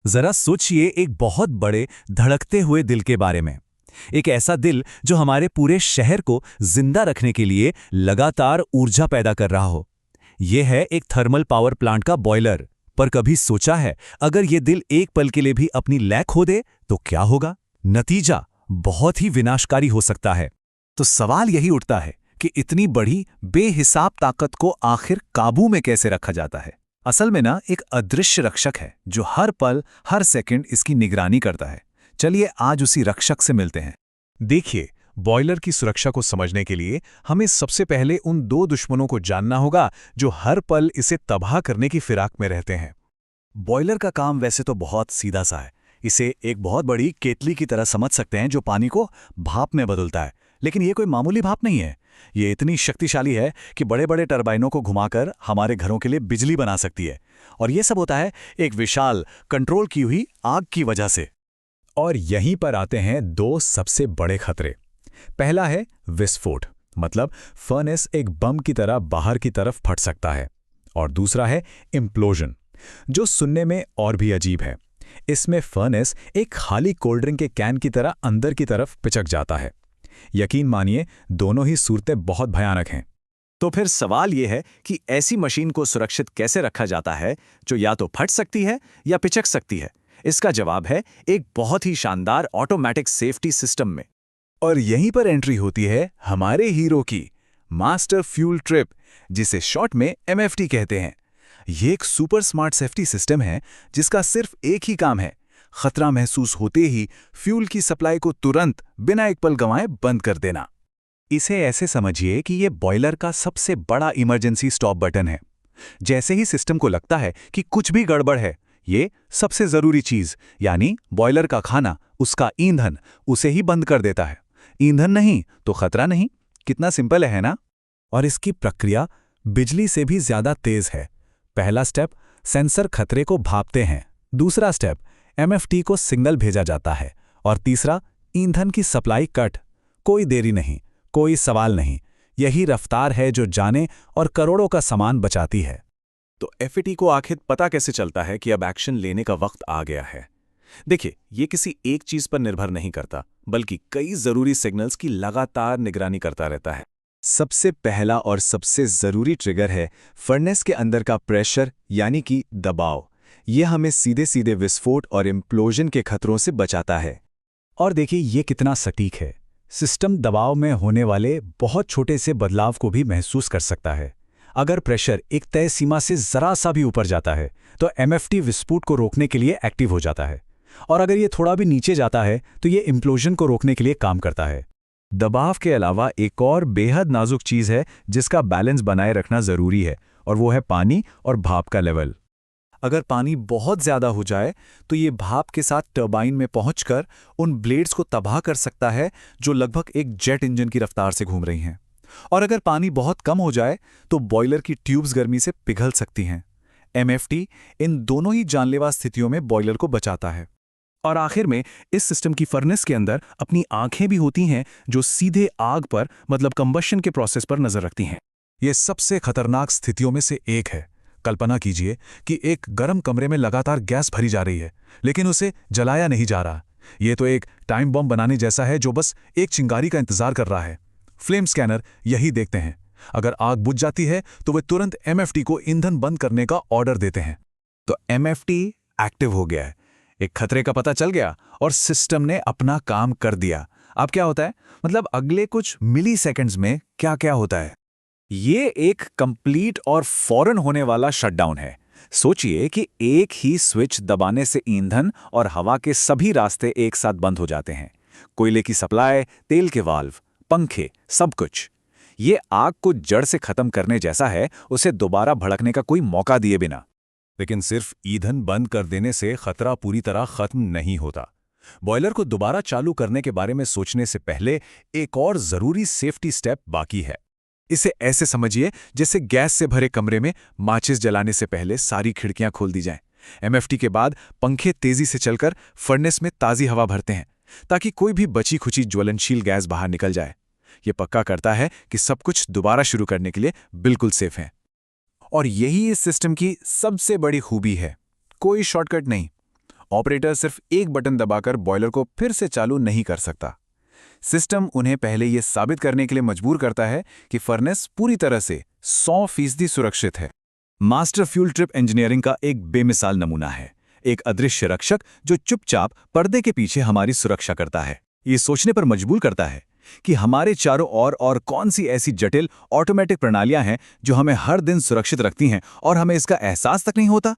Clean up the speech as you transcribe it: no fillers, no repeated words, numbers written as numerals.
जरा सोचिए एक बहुत बड़े धड़कते हुए दिल के बारे में। एक ऐसा दिल जो हमारे पूरे शहर को जिंदा रखने के लिए लगातार ऊर्जा पैदा कर रहा हो। यह है एक थर्मल पावर प्लांट का बॉयलर। पर कभी सोचा है, अगर यह दिल एक पल के लिए भी अपनी लय खो दे तो क्या होगा? नतीजा बहुत ही विनाशकारी हो सकता है। तो सवाल यही उठता है कि इतनी बड़ी बेहिसाब ताकत को आखिर काबू में कैसे रखा जाता है? असल में ना एक अदृश्य रक्षक है जो हर पल हर सेकंड इसकी निगरानी करता है। चलिए आज उसी रक्षक से मिलते हैं। देखिए, बॉयलर की सुरक्षा को समझने के लिए हमें सबसे पहले उन दो दुश्मनों को जानना होगा जो हर पल इसे तबाह करने की फिराक में रहते हैं। बॉयलर का काम वैसे तो बहुत सीधा सा है। इसे एक बहुत बड़ी केतली की तरह समझ सकते हैं जो पानी को भाप में बदलता है। लेकिन ये कोई मामूली भाप नहीं है। ये इतनी शक्तिशाली है कि बड़े बड़े टरबाइनों को घुमाकर हमारे घरों के लिए बिजली बना सकती है। और ये सब होता है एक विशाल कंट्रोल की हुई आग की वजह से। और यहीं पर आते हैं दो सबसे बड़े खतरे। पहला है विस्फोट, मतलब फर्नेस एक बम की तरह बाहर की तरफ फट सकता है। और दूसरा है इम्प्लोजन, जो सुनने में और भी अजीब है। इसमें फर्नेस एक खाली कोल्ड ड्रिंक के कैन की तरह अंदर की तरफ पिचक जाता है। यकीन मानिए, दोनों ही सूरतें बहुत भयानक हैं। तो फिर सवाल यह है कि ऐसी मशीन को सुरक्षित कैसे रखा जाता है जो या तो फट सकती है या पिचक सकती है? इसका जवाब है एक बहुत ही शानदार ऑटोमेटिक सेफ्टी सिस्टम में। और यहीं पर एंट्री होती है हमारे हीरो की, मास्टर फ्यूल ट्रिप, जिसे शॉर्ट में एमएफटी कहते हैं। ये एक सुपर स्मार्ट सेफ्टी सिस्टम है जिसका सिर्फ एक ही काम है, खतरा महसूस होते ही फ्यूल की सप्लाई को तुरंत बिना एक पल गंवाए बंद कर देना। इसे ऐसे समझिए कि ये बॉयलर का सबसे बड़ा इमरजेंसी स्टॉप बटन है। जैसे ही सिस्टम को लगता है कि कुछ भी गड़बड़ है, ये सबसे जरूरी चीज यानी बॉयलर का खाना, उसका ईंधन, उसे ही बंद कर देता है। ईंधन नहीं तो खतरा नहीं। कितना सिंपल है ना? और इसकी प्रक्रिया बिजली से भी ज्यादा तेज है। पहला स्टेप, सेंसर खतरे को भांपते हैं। दूसरा स्टेप, एमएफटी को सिग्नल भेजा जाता है। और तीसरा, ईंधन की सप्लाई कट। कोई देरी नहीं, कोई सवाल नहीं। यही रफ्तार है जो जाने और करोड़ों का सामान बचाती है। तो एफईटी को आखिर पता कैसे चलता है कि अब एक्शन लेने का वक्त आ गया है? देखिए, ये किसी एक चीज पर निर्भर नहीं करता, बल्कि कई जरूरी सिग्नल्स की लगातार निगरानी करता रहता है। सबसे पहला और सबसे जरूरी ट्रिगर है फर्नेस के अंदर का प्रेशर यानी कि दबाव। यह हमें सीधे सीधे विस्फोट और इम्प्लोजन के खतरों से बचाता है। और देखिए ये कितना सटीक है। सिस्टम दबाव में होने वाले बहुत छोटे से बदलाव को भी महसूस कर सकता है। अगर प्रेशर एक तय सीमा से जरा सा भी ऊपर जाता है तो एमएफटी विस्फोट को रोकने के लिए एक्टिव हो जाता है। और अगर ये थोड़ा भी नीचे जाता है तो ये इम्प्लोजन को रोकने के लिए काम करता है। दबाव के अलावा एक और बेहद नाजुक चीज है जिसका बैलेंस बनाए रखना जरूरी है, और वो है पानी और भाप का लेवल। अगर पानी बहुत ज्यादा हो जाए तो ये भाप के साथ टरबाइन में पहुंचकर उन ब्लेड्स को तबाह कर सकता है जो लगभग एक जेट इंजन की रफ्तार से घूम रही हैं। और अगर पानी बहुत कम हो जाए तो बॉयलर की ट्यूब्स गर्मी से पिघल सकती हैं। एमएफटी इन दोनों ही जानलेवा स्थितियों में बॉयलर को बचाता है। और आखिर में इस सिस्टम की फर्नेस के अंदर अपनी आंखें भी होती हैं जो सीधे आग पर, मतलब कंबशन के प्रोसेस पर नजर रखती हैं। ये सबसे खतरनाक स्थितियों में से एक है। कल्पना कीजिए कि एक गर्म कमरे में लगातार गैस भरी जा रही है, लेकिन उसे जलाया नहीं जा रहा। ये तो एक टाइम बम बनाने जैसा है जो बस एक चिंगारी का इंतजार कर रहा है। फ्लेम स्कैनर यही देखते हैं। अगर आग बुझ जाती है तो वे तुरंत एमएफटी को ईंधन बंद करने का ऑर्डर देते हैं। तो एमएफटी एक्टिव हो गया है, एक खतरे का पता चल गया और सिस्टम ने अपना काम कर दिया। अब क्या होता है, मतलब अगले कुछ मिली सेकेंड्स में क्या क्या होता है? ये एक कंप्लीट और फौरन होने वाला शटडाउन है। सोचिए कि एक ही स्विच दबाने से ईंधन और हवा के सभी रास्ते एक साथ बंद हो जाते हैं। कोयले की सप्लाई, तेल के वाल्व, पंखे, सब कुछ। ये आग को जड़ से खत्म करने जैसा है, उसे दोबारा भड़कने का कोई मौका दिए बिना। लेकिन सिर्फ ईंधन बंद कर देने से खतरा पूरी तरह खत्म नहीं होता। बॉयलर को दोबारा चालू करने के बारे में सोचने से पहले एक और जरूरी सेफ्टी स्टेप बाकी है। इसे ऐसे समझिए जैसे गैस से भरे कमरे में माचिस जलाने से पहले सारी खिड़कियां खोल दी जाएं। एमएफटी के बाद पंखे तेजी से चलकर फर्नेस में ताजी हवा भरते हैं ताकि कोई भी बची खुची ज्वलनशील गैस बाहर निकल जाए। ये पक्का करता है कि सब कुछ दोबारा शुरू करने के लिए बिल्कुल सेफ है। और यही इस सिस्टम की सबसे बड़ी खूबी है, कोई शॉर्टकट नहीं। ऑपरेटर सिर्फ एक बटन दबाकर बॉयलर को फिर से चालू नहीं कर सकता। सिस्टम उन्हें पहले यह साबित करने के लिए मजबूर करता है कि फर्नेस पूरी तरह से 100% सुरक्षित है। मास्टर फ्यूल ट्रिप इंजीनियरिंग का एक बेमिसाल नमूना है, एक अदृश्य रक्षक जो चुपचाप पर्दे के पीछे हमारी सुरक्षा करता है। ये सोचने पर मजबूर करता है कि हमारे चारों ओर और कौन सी ऐसी जटिल ऑटोमेटिक प्रणालियां हैं जो हमें हर दिन सुरक्षित रखती हैं और हमें इसका एहसास तक नहीं होता।